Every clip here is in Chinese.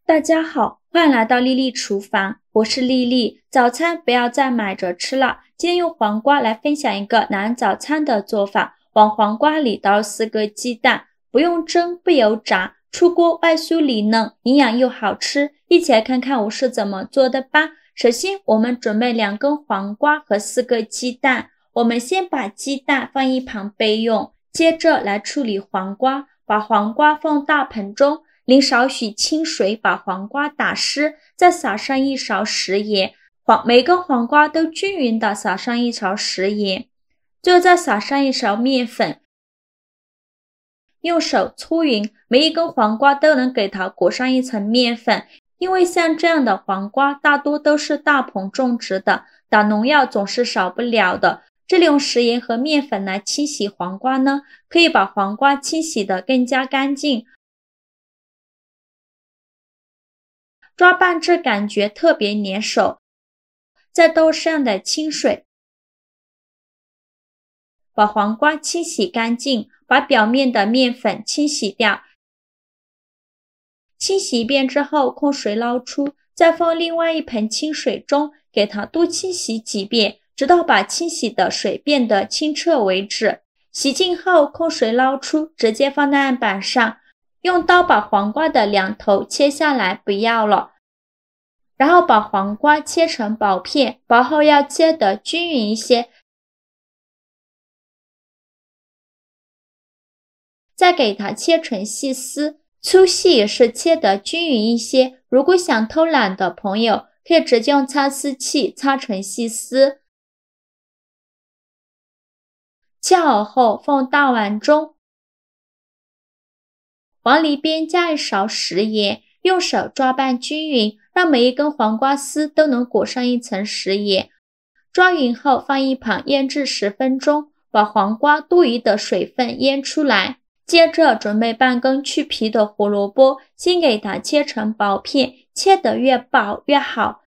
大家好，欢迎来到丽丽厨房，我是丽丽。早餐不要再买着吃了，今天用黄瓜来分享一个懒人早餐的做法。往黄瓜里倒入4个鸡蛋，不用蒸，不油炸，出锅外酥里嫩，营养又好吃。一起来看看我是怎么做的吧。首先我们准备2根黄瓜和4个鸡蛋，我们先把鸡蛋放一旁备用，接着来处理黄瓜，把黄瓜放大盆中，淋少许清水把黄瓜打湿，再撒上1勺食盐，每根黄瓜都均匀地撒上1勺食盐，最后再撒上1勺面粉，用手搓匀，每一根黄瓜都能给它裹上一层面粉。因为像这样的黄瓜大多都是大棚种植的，打农药总是少不了的。这里用食盐和面粉来清洗黄瓜呢，可以把黄瓜清洗得更加干净，抓拌至感觉特别粘手。再倒上的清水，把黄瓜清洗干净，把表面的面粉清洗掉。清洗一遍之后控水捞出，再放另外一盆清水中，给它多清洗几遍，直到把清洗的水变得清澈为止。洗净后控水捞出，直接放在案板上，用刀把黄瓜的2头切下来，不要了。然后把黄瓜切成薄片，薄后要切得均匀一些，再给它切成细丝，粗细也是切得均匀一些。如果想偷懒的朋友，可以直接用擦丝器擦成细丝。切好后放大碗中，往里边加1勺食盐，用手抓拌均匀，让每一根黄瓜丝都能裹上一层食盐。抓匀后放一旁腌制10分钟，把黄瓜多余的水分腌出来。接着准备半根去皮的胡萝卜，先给它切成薄片，切得越薄越好。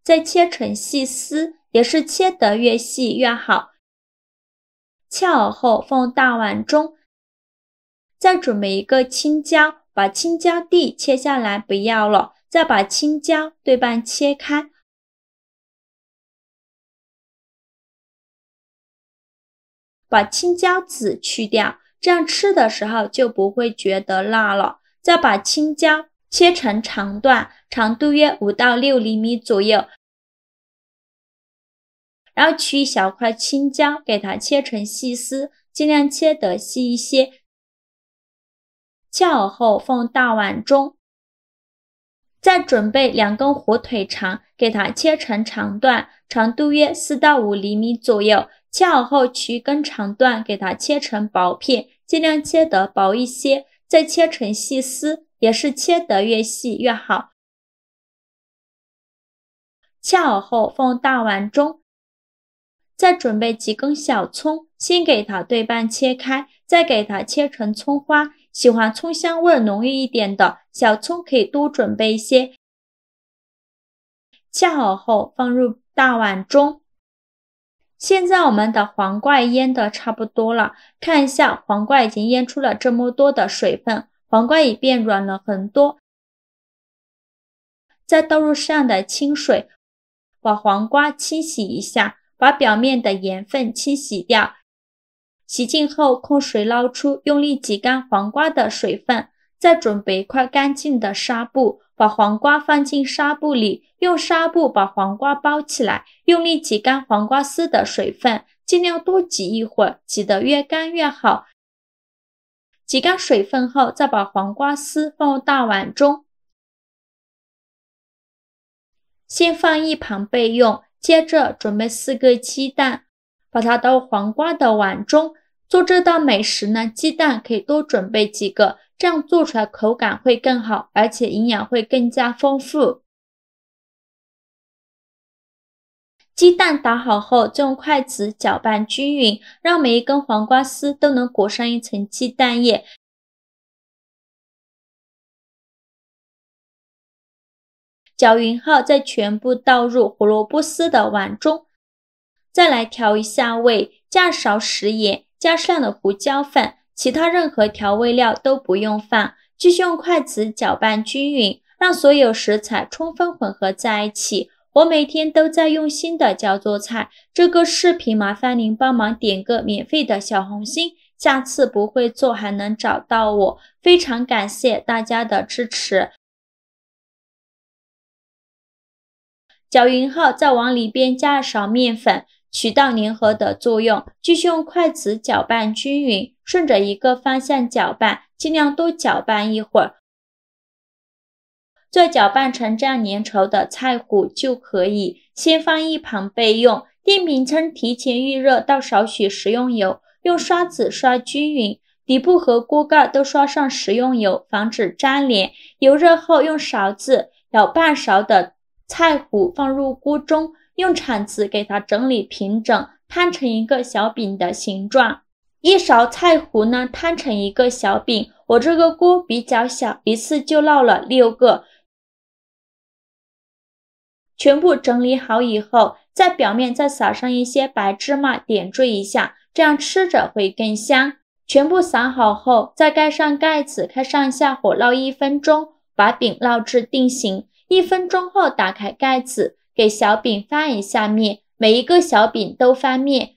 再切成细丝，也是切得越细越好。切好后放大碗中，再准备一个青椒，把青椒蒂切下来不要了，再把青椒对半切开，把青椒籽去掉，这样吃的时候就不会觉得辣了。再把青椒切成长段，长度约5到6厘米左右，然后取一小块青椒，给它切成细丝，尽量切得细一些。切好后放大碗中，再准备2根火腿肠，给它切成长段，长度约4到5厘米左右。切好后取一根长段，给它切成薄片，尽量切得薄一些，再切成细丝，也是切得越细越好。切好后放大碗中，再准备几根小葱，先给它对半切开，再给它切成葱花。喜欢葱香味浓郁一点的小葱可以多准备一些。切好后放入大碗中。现在我们的黄瓜腌得差不多了，看一下黄瓜已经腌出了这么多的水分，黄瓜也变软了很多。再倒入上的清水，把黄瓜清洗一下，把表面的盐分清洗掉。洗净后控水捞出，用力挤干黄瓜的水分，再准备一块干净的纱布，把黄瓜放进纱布里，用纱布把黄瓜包起来，用力挤干黄瓜丝的水分，尽量多挤一会儿，挤得越干越好。挤干水分后，再把黄瓜丝放入大碗中，先放一旁备用。接着准备4个鸡蛋，把它倒入黄瓜的碗中。做这道美食呢，鸡蛋可以多准备几个，这样做出来口感会更好，而且营养会更加丰富。鸡蛋打好后，就用筷子搅拌均匀，让每一根黄瓜丝都能裹上一层鸡蛋液。搅匀后，再全部倒入胡萝卜丝的碗中，再来调一下味，加勺食盐，加上了胡椒粉，其他任何调味料都不用放，继续用筷子搅拌均匀，让所有食材充分混合在一起。我每天都在用心的教做菜，这个视频麻烦您帮忙点个免费的小红心，下次不会做还能找到我，非常感谢大家的支持。搅匀后，再往里边加一勺面粉，起到粘合的作用。继续用筷子搅拌均匀，顺着一个方向搅拌，尽量多搅拌一会儿。做搅拌成这样粘稠的菜糊就可以，先放一旁备用。电饼铛提前预热，倒少许食用油，用刷子刷均匀，底部和锅盖都刷上食用油，防止粘连。油热后，用勺子舀半勺的菜糊放入锅中，用铲子给它整理平整，摊成一个小饼的形状。一勺菜糊呢，摊成一个小饼。我这个锅比较小，一次就烙了6个。全部整理好以后，在表面再撒上一些白芝麻，点缀一下，这样吃着会更香。全部撒好后，再盖上盖子，开上下火烙1分钟，把饼烙至定型。1分钟后打开盖子，给小饼翻一下面，每一个小饼都翻面。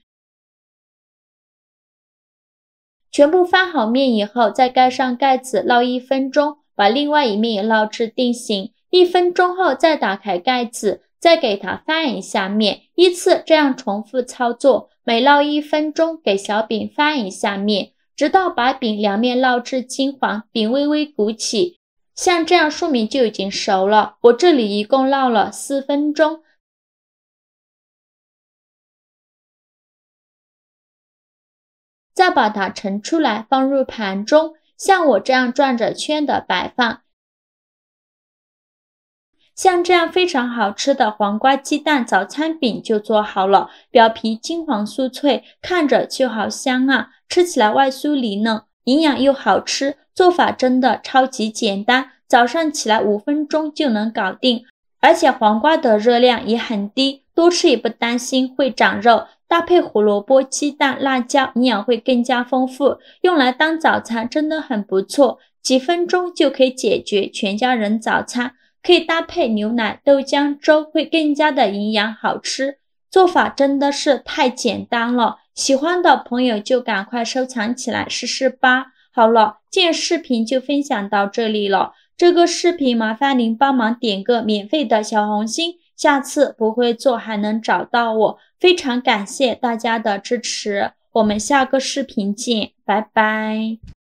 全部翻好面以后，再盖上盖子烙1分钟，把另外一面也烙至定型。1分钟后再打开盖子，再给它翻一下面，依次这样重复操作，每烙1分钟给小饼翻一下面，直到把饼两面烙至金黄，饼微微鼓起，像这样说明就已经熟了。我这里一共烙了4分钟。再把它盛出来放入盘中，像我这样转着圈的摆放。像这样非常好吃的黄瓜鸡蛋早餐饼就做好了，表皮金黄酥脆，看着就好香啊，吃起来外酥里嫩，营养又好吃，做法真的超级简单，早上起来5分钟就能搞定，而且黄瓜的热量也很低，多吃也不担心会长肉，搭配胡萝卜、鸡蛋、辣椒，营养会更加丰富，用来当早餐真的很不错，几分钟就可以解决全家人早餐。可以搭配牛奶、豆浆、粥，会更加的营养好吃。做法真的是太简单了，喜欢的朋友就赶快收藏起来试试吧。好了，今天视频就分享到这里了。这个视频麻烦您帮忙点个免费的小红心，下次不会做还能找到我。非常感谢大家的支持，我们下个视频见，拜拜。